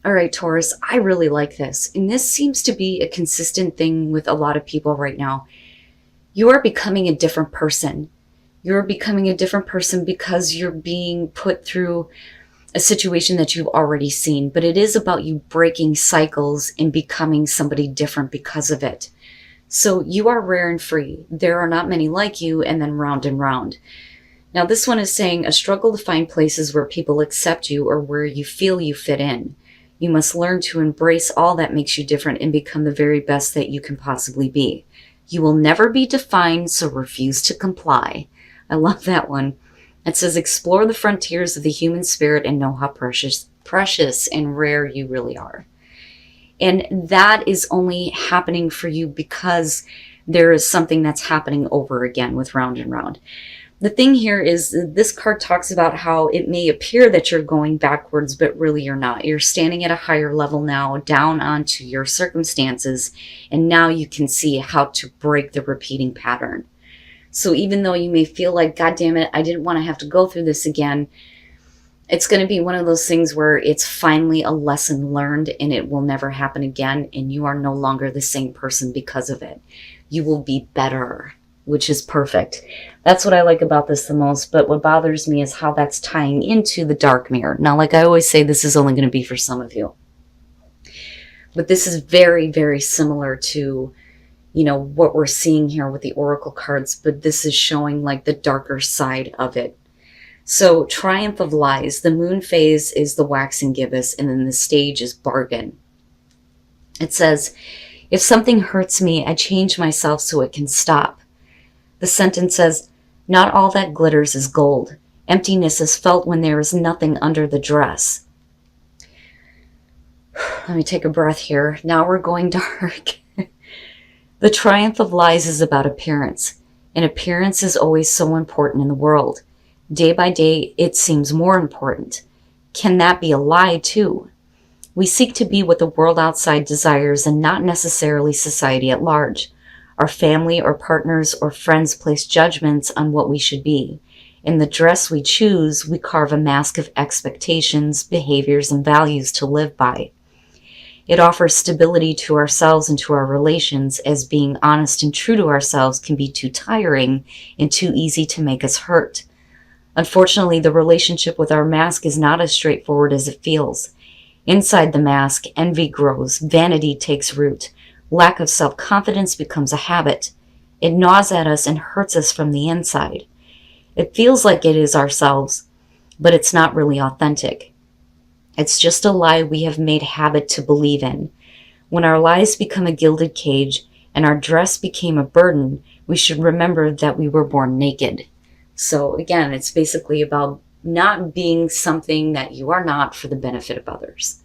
All right, Taurus, I really like this. And this seems to be a consistent thing with a lot of people right now. You are becoming a different person. You're becoming a different person because you're being put through a situation that you've already seen. But it is about you breaking cycles and becoming somebody different because of it. So you are rare and free. There are not many like you, and then round and round. Now, this one is saying a struggle to find places where people accept you or where you feel you fit in. You must learn to embrace all that makes you different and become the very best that you can possibly be. You will never be defined, so refuse to comply. I love that one. It says explore the frontiers of the human spirit and know how precious and rare you really are. And that is only happening for you because there is something that's happening over again with round and round. The thing here is this card talks about how it may appear that you're going backwards, but really you're not. You're standing at a higher level now, down onto your circumstances, and now you can see how to break the repeating pattern. So even though you may feel like, God damn it, I didn't want to have to go through this again, it's going to be one of those things where it's finally a lesson learned and it will never happen again, and you are no longer the same person because of it. You will be better, which is perfect. That's what I like about this the most, but what bothers me is how that's tying into the dark mirror. Now, like I always say, this is only going to be for some of you. But this is very, very similar to, what we're seeing here with the oracle cards, but this is showing like the darker side of it. So, triumph of lies. The moon phase is the waxing gibbous, and then the stage is bargain. It says, if something hurts me, I change myself so it can stop. The sentence says, not all that glitters is gold. Emptiness is felt when there is nothing under the dress. Let me take a breath here. Now we're going dark. The triumph of lies is about appearance, and appearance is always so important in the world. Day by day, it seems more important. Can that be a lie too? We seek to be what the world outside desires and not necessarily society at large. Our family or partners or friends place judgments on what we should be. In the dress we choose, we carve a mask of expectations, behaviors, and values to live by. It offers stability to ourselves and to our relations, as being honest and true to ourselves can be too tiring and too easy to make us hurt. Unfortunately, the relationship with our mask is not as straightforward as it feels. Inside the mask, envy grows, vanity takes root. Lack of self-confidence becomes a habit. It gnaws at us and hurts us from the inside. It feels like it is ourselves, but it's not really authentic. It's just a lie we have made habit to believe in. When our lies become a gilded cage and our dress became a burden, we should remember that we were born naked. So again, it's basically about not being something that you are not for the benefit of others.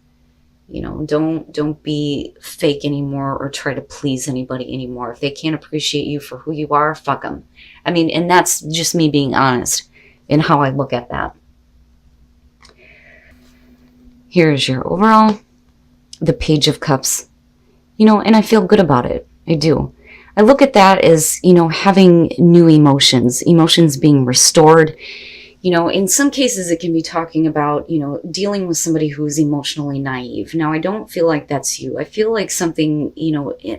Don't be fake anymore or try to please anybody anymore. If they can't appreciate you for who you are, fuck them. And that's just me being honest in how I look at that. Here's your overall, the Page of Cups. And I feel good about it. I do. I look at that as, having new emotions being restored. In some cases it can be talking about, dealing with somebody who is emotionally naive. Now, I don't feel like that's you. I feel like something,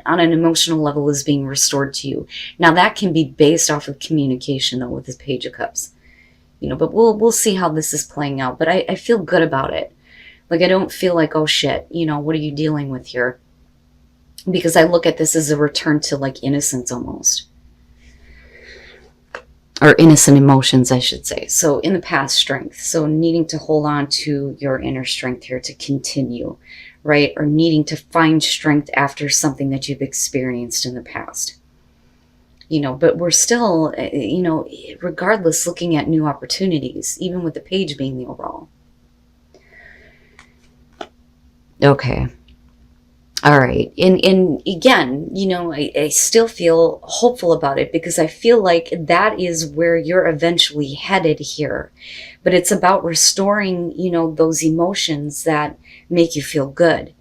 on an emotional level is being restored to you. Now, that can be based off of communication, though, with the Page of Cups. But we'll see how this is playing out. But I feel good about it. Like, I don't feel like, oh shit, what are you dealing with here? Because I look at this as a return to like innocence almost. Or innocent emotions, I should say. So in the past, strength. So needing to hold on to your inner strength here to continue, right? Or needing to find strength after something that you've experienced in the past. But we're still, regardless, looking at new opportunities, even with the page being the overall. Okay. All right. And again, I still feel hopeful about it because I feel like that is where you're eventually headed here. But it's about restoring, those emotions that make you feel good.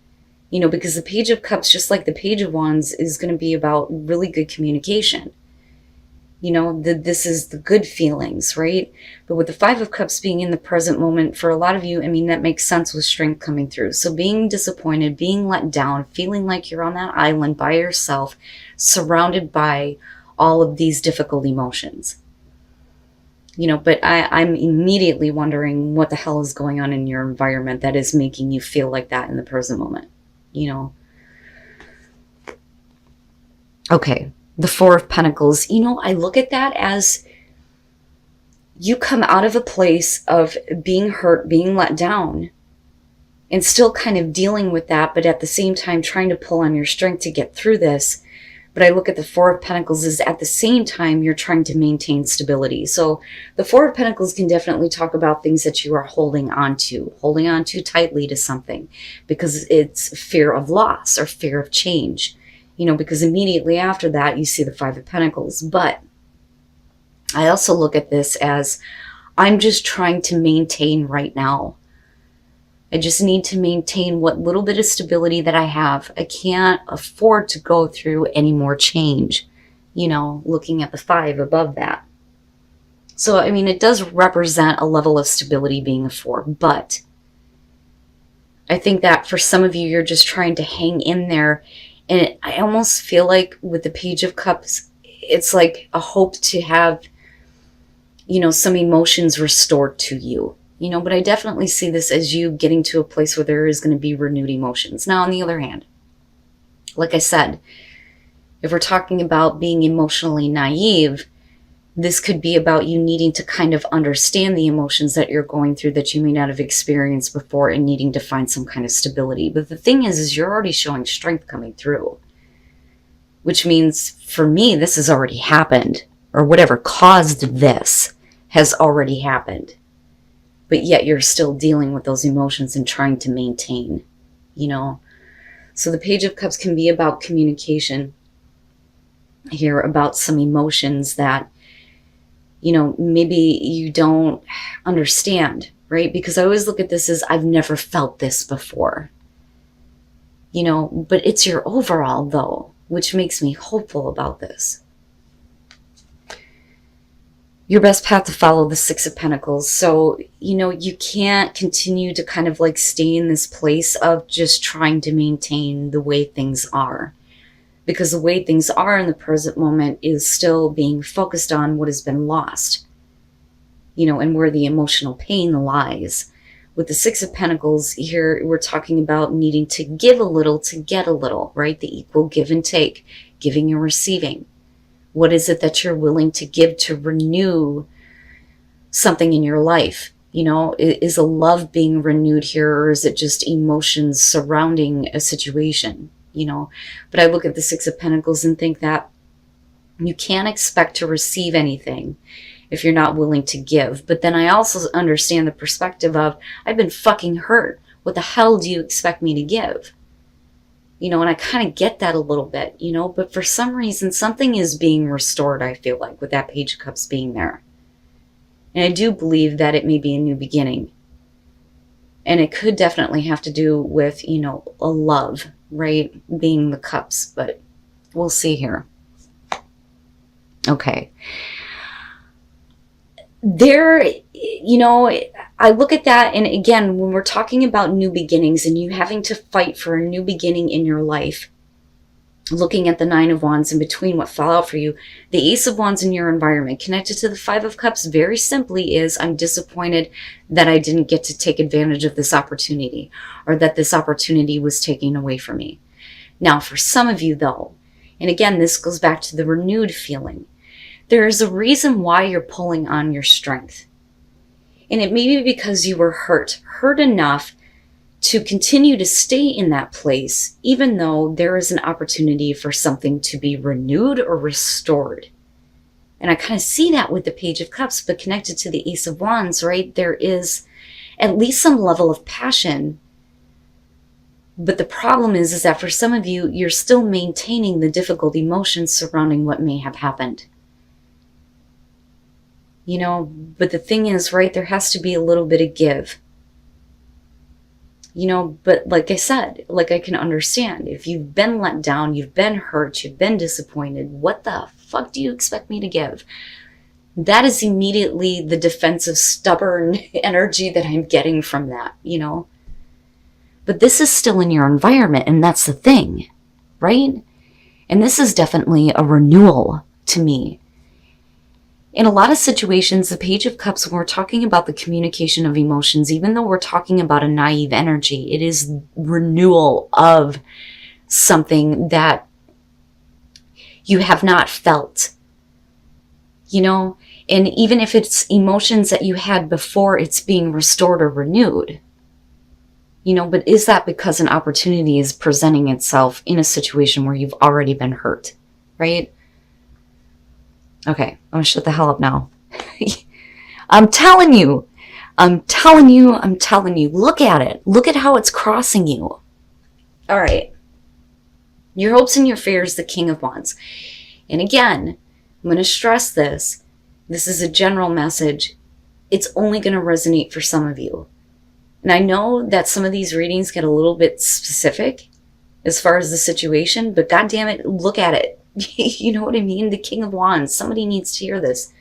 Because the Page of Cups, just like the Page of Wands, is going to be about really good communication. This is the good feelings, right? But with the Five of Cups being in the present moment, for a lot of you, I mean, that makes sense with strength coming through. So being disappointed, being let down, feeling like you're on that island by yourself, surrounded by all of these difficult emotions. But I'm immediately wondering what the hell is going on in your environment that is making you feel like that in the present moment, Okay. The Four of Pentacles, I look at that as you come out of a place of being hurt, being let down, and still kind of dealing with that, but at the same time trying to pull on your strength to get through this. But I look at the Four of Pentacles as at the same time you're trying to maintain stability. So the Four of Pentacles can definitely talk about things that you are holding on to tightly to something, because it's fear of loss or fear of change. Because immediately after that, you see the Five of Pentacles. But I also look at this as I'm just trying to maintain right now. I just need to maintain what little bit of stability that I have. I can't afford to go through any more change, looking at the five above that. So, I mean, it does represent a level of stability being a four, but I think that for some of you, you're just trying to hang in there. And I almost feel like with the Page of Cups, it's like a hope to have, some emotions restored to you, but I definitely see this as you getting to a place where there is going to be renewed emotions. Now, on the other hand, like I said, if we're talking about being emotionally naive, this could be about you needing to kind of understand the emotions that you're going through that you may not have experienced before and needing to find some kind of stability. But the thing is you're already showing strength coming through, which means for me, this has already happened, or whatever caused this has already happened. But yet you're still dealing with those emotions and trying to maintain, So the Page of Cups can be about communication here, about some emotions that maybe you don't understand, right? Because I always look at this as I've never felt this before, but it's your overall though, which makes me hopeful about this. Your best path to follow, the Six of Pentacles. So, you can't continue to kind of like stay in this place of just trying to maintain the way things are. Because the way things are in the present moment is still being focused on what has been lost, and where the emotional pain lies. With the Six of Pentacles here, we're talking about needing to give a little to get a little, right? The equal give and take, giving and receiving. What is it that you're willing to give to renew something in your life? Is a love being renewed here, or is it just emotions surrounding a situation? But I look at the Six of Pentacles and think that you can't expect to receive anything if you're not willing to give. But then I also understand the perspective of, I've been fucking hurt. What the hell do you expect me to give? And I kind of get that a little bit, but for some reason, something is being restored, I feel like, with that Page of Cups being there. And I do believe that it may be a new beginning. And it could definitely have to do with, a love, right? Being the cups, but we'll see here. Okay. There, I look at that, and again, when we're talking about new beginnings and you having to fight for a new beginning in your life, looking at the Nine of Wands in between what fell out for you, the Ace of Wands in your environment connected to the Five of Cups very simply is, I'm disappointed that I didn't get to take advantage of this opportunity, or that this opportunity was taken away from me. Now, for some of you though, and again, this goes back to the renewed feeling, there is a reason why you're pulling on your strength. And it may be because you were hurt enough to continue to stay in that place, even though there is an opportunity for something to be renewed or restored. And I kind of see that with the Page of Cups, but connected to the Ace of Wands, right? There is at least some level of passion. But the problem is that for some of you, you're still maintaining the difficult emotions surrounding what may have happened. But the thing is, right, there has to be a little bit of give. But like I said, like I can understand, if you've been let down, you've been hurt, you've been disappointed, what the fuck do you expect me to give? That is immediately the defensive, stubborn energy that I'm getting from that, you know? But this is still in your environment, and that's the thing, right? And this is definitely a renewal to me. In a lot of situations, the Page of Cups, when we're talking about the communication of emotions, even though we're talking about a naive energy, it is renewal of something that you have not felt, you know? And even if it's emotions that you had before, it's being restored or renewed, you know? But is that because an opportunity is presenting itself in a situation where you've already been hurt, right? Okay, I'm gonna shut the hell up now. I'm telling you, look at it. Look at how it's crossing you. All right. Your hopes and your fears, the King of Wands. And again, I'm going to stress this. This is a general message. It's only going to resonate for some of you. And I know that some of these readings get a little bit specific as far as the situation, but God damn it, look at it. You know what I mean? The King of Wands. Somebody needs to hear this.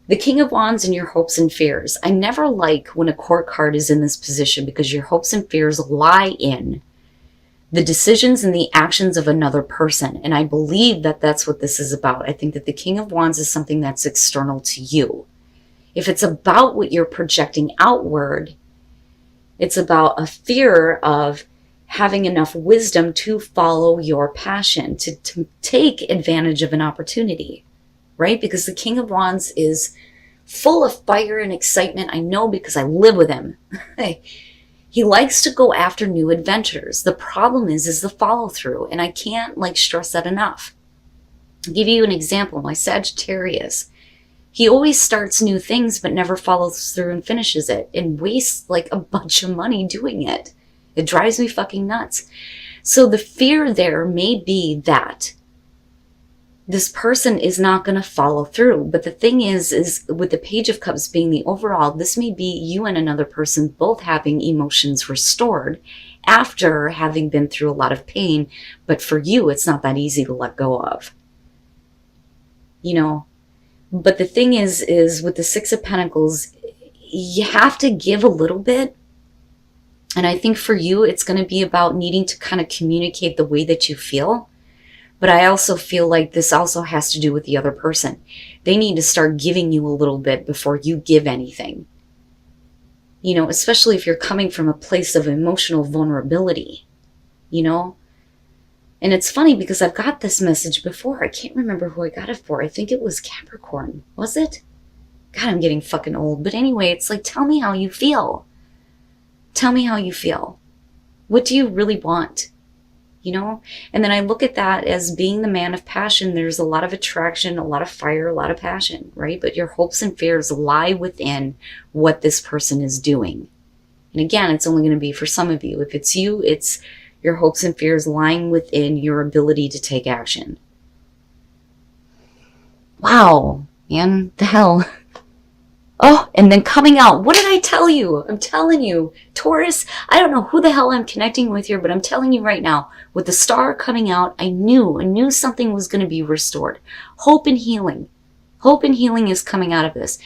The King of Wands and your hopes and fears. I never like when a court card is in this position because your hopes and fears lie in the decisions and the actions of another person. And I believe that that's what this is about. I think that the King of Wands is something that's external to you. If it's about what you're projecting outward, it's about a fear of having enough wisdom to follow your passion, to take advantage of an opportunity, right? Because the King of Wands is full of fire and excitement. I know because I live with him. He likes to go after new adventures. The problem is the follow through. And I can't stress that enough. I'll give you an example. My Sagittarius, he always starts new things, but never follows through and finishes it and wastes a bunch of money doing it. It drives me fucking nuts. So the fear there may be that this person is not going to follow through. But the thing is with the Page of Cups being the overall, this may be you and another person both having emotions restored after having been through a lot of pain. But for you, it's not that easy to let go of. You know, but the thing is with the Six of Pentacles, you have to give a little bit. And I think for you, it's going to be about needing to kind of communicate the way that you feel. But I also feel like this also has to do with the other person. They need to start giving you a little bit before you give anything. You know, especially if you're coming from a place of emotional vulnerability, you know? And it's funny because I've got this message before. I can't remember who I got it for. I think it was Capricorn. Was it? God, I'm getting fucking old. But anyway, it's tell me how you feel. Tell me how you feel. What do you really want? You know? And then I look at that as being the man of passion. There's a lot of attraction, a lot of fire, a lot of passion, right? But your hopes and fears lie within what this person is doing. And again, it's only going to be for some of you. If it's you, it's your hopes and fears lying within your ability to take action. Wow, man, the hell. Oh, and then coming out. What did I tell you? I'm telling you, Taurus, I don't know who the hell I'm connecting with here, but I'm telling you right now, with the star coming out, I knew something was going to be restored. Hope and healing. Hope and healing is coming out of this.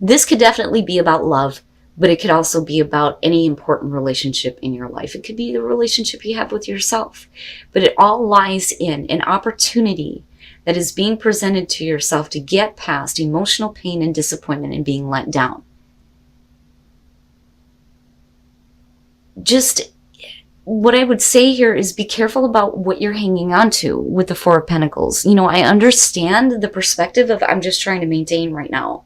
This could definitely be about love, but it could also be about any important relationship in your life. It could be the relationship you have with yourself, but it all lies in an opportunity that is being presented to yourself to get past emotional pain and disappointment and being let down. Just what I would say here is be careful about what you're hanging on to with the Four of Pentacles. You know, I understand the perspective of I'm just trying to maintain right now.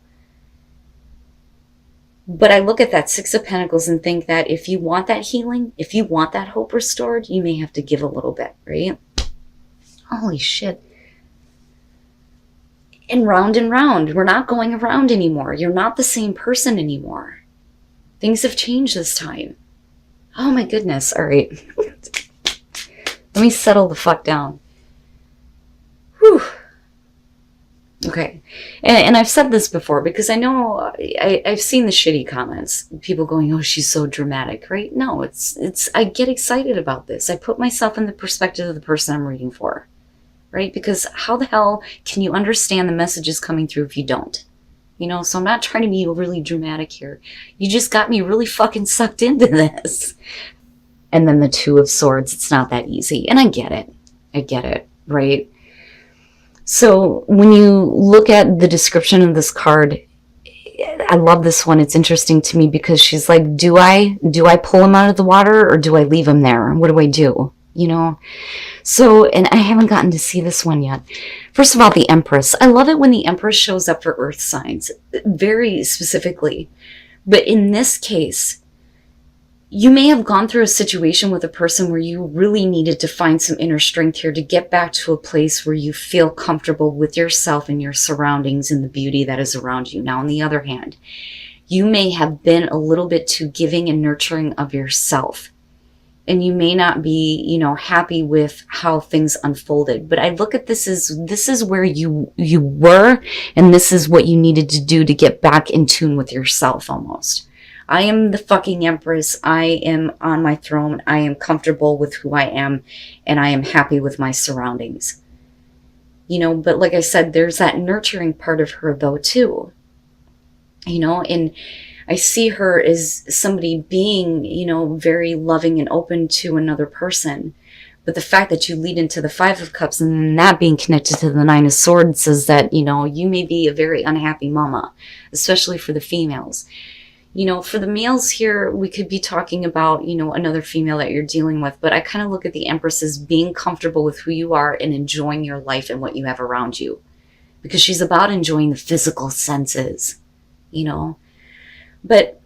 But I look at that Six of Pentacles and think that if you want that healing, if you want that hope restored, you may have to give a little bit, right? Holy shit. And round, we're not going around anymore. You're not the same person anymore. Things have changed this time. Oh my goodness. All right. Let me settle the fuck down. Whew. Okay. And I've said this before because I know I've seen the shitty comments. People going, oh, she's so dramatic, right? No, it's I get excited about this. I put myself in the perspective of the person I'm reading for. right? Because how the hell can you understand the messages coming through if you don't? You know, so I'm not trying to be really dramatic here. You just got me really fucking sucked into this. And then the Two of Swords, it's not that easy. And I get it. I get it, right? So when you look at the description of this card, I love this one. It's interesting to me because she's like, do I pull him out of the water or do I leave him there? What do I do? You know? So, and I haven't gotten to see this one yet. First of all, the Empress. I love it when the Empress shows up for earth signs, very specifically. But in this case, you may have gone through a situation with a person where you really needed to find some inner strength here to get back to a place where you feel comfortable with yourself and your surroundings and the beauty that is around you. Now, on the other hand, you may have been a little bit too giving and nurturing of yourself. And you may not be, you know, happy with how things unfolded. But I look at this as, this is where you were, and this is what you needed to do to get back in tune with yourself almost. I am the fucking Empress. I am on my throne. I am comfortable with who I am, and I am happy with my surroundings. You know, but like I said, there's that nurturing part of her though too. You know, and I see her as somebody being, you know, very loving and open to another person. But the fact that you lead into the Five of Cups and that being connected to the Nine of Swords says that, you know, you may be a very unhappy mama, especially for the females. You know, for the males here, we could be talking about, you know, another female that you're dealing with. But I kind of look at the Empress as being comfortable with who you are and enjoying your life and what you have around you. Because she's about enjoying the physical senses, you know. But,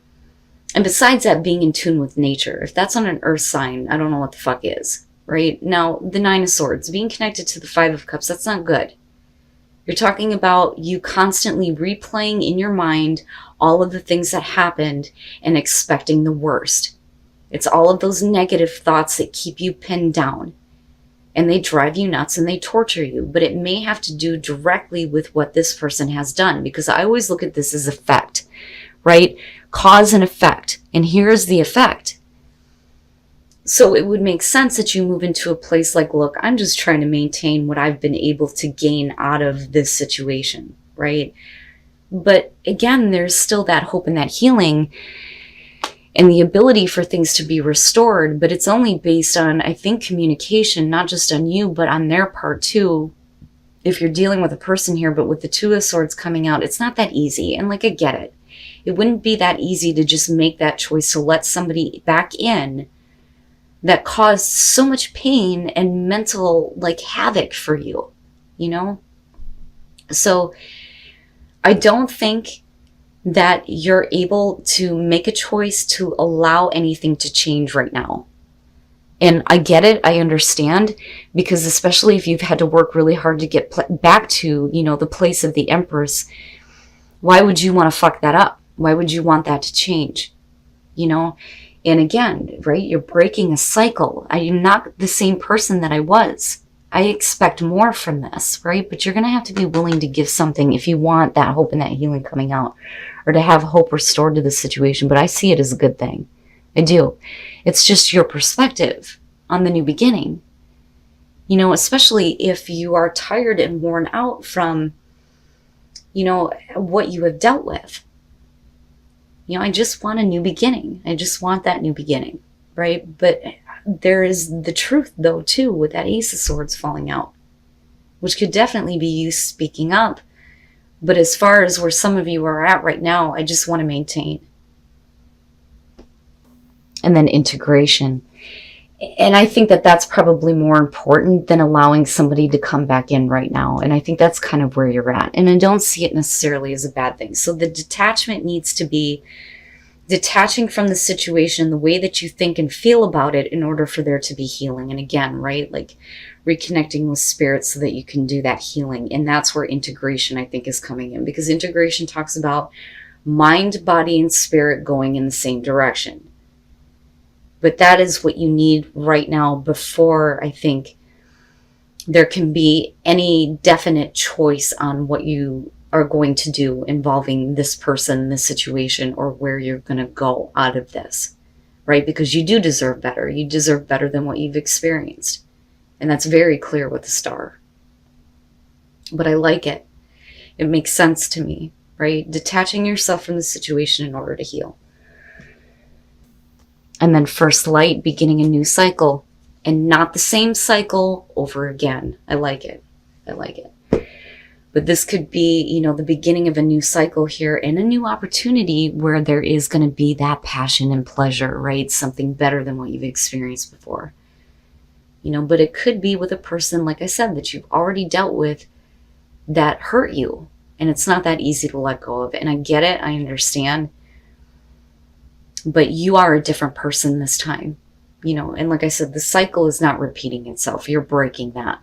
and besides that, being in tune with nature. If that's on an earth sign, I don't know what the fuck is, right? Now, the Nine of Swords, being connected to the Five of Cups, that's not good. You're talking about you constantly replaying in your mind all of the things that happened and expecting the worst. It's all of those negative thoughts that keep you pinned down. And they drive you nuts and they torture you. But it may have to do directly with what this person has done. Because I always look at this as effect, right? Cause and effect. And here's the effect. So it would make sense that you move into a place like, look, I'm just trying to maintain what I've been able to gain out of this situation, right? But again, there's still that hope and that healing and the ability for things to be restored. But it's only based on, I think, communication, not just on you, but on their part too. If you're dealing with a person here, but with the Two of Swords coming out, it's not that easy. And like, I get it. It wouldn't be that easy to just make that choice to let somebody back in that caused so much pain and mental like havoc for you, you know? So I don't think that you're able to make a choice to allow anything to change right now. And I get it. I understand, because especially if you've had to work really hard to get back to, you know, the place of the Empress, why would you want to fuck that up? Why would you want that to change? You know? And again, right, you're breaking a cycle. I am not the same person that I was. I expect more from this, right? But you're going to have to be willing to give something if you want that hope and that healing coming out, or to have hope restored to the situation. But I see it as a good thing. I do. It's just your perspective on the new beginning. You know, especially if you are tired and worn out from, you know, what you have dealt with. You know, I just want a new beginning. I just want that new beginning, right? But there is the truth, though, too, with that Ace of Swords falling out, which could definitely be you speaking up. But as far as where some of you are at right now, I just want to maintain. And then integration. And I think that that's probably more important than allowing somebody to come back in right now. And I think that's kind of where you're at. And I don't see it necessarily as a bad thing. So the detachment needs to be detaching from the situation, the way that you think and feel about it, in order for there to be healing. And again, right, like reconnecting with spirit so that you can do that healing. And that's where integration, I think, is coming in. Because integration talks about mind, body, and spirit going in the same direction. But that is what you need right now before, I think, there can be any definite choice on what you are going to do involving this person, this situation, or where you're going to go out of this, right? Because you do deserve better. You deserve better than what you've experienced. And that's very clear with the Star. But I like it. It makes sense to me, right? Detaching yourself from the situation in order to heal. And then first light, beginning a new cycle, and not the same cycle over again. I like it. I like it. But this could be, the beginning of a new cycle here and a new opportunity where there is going to be that passion and pleasure, right? Something better than what you've experienced before. But it could be with a person, like I said, that you've already dealt with that hurt you. And it's not that easy to let go of. And I get it. I understand. But you are a different person this time. And like I said, the cycle is not repeating itself. You're breaking that.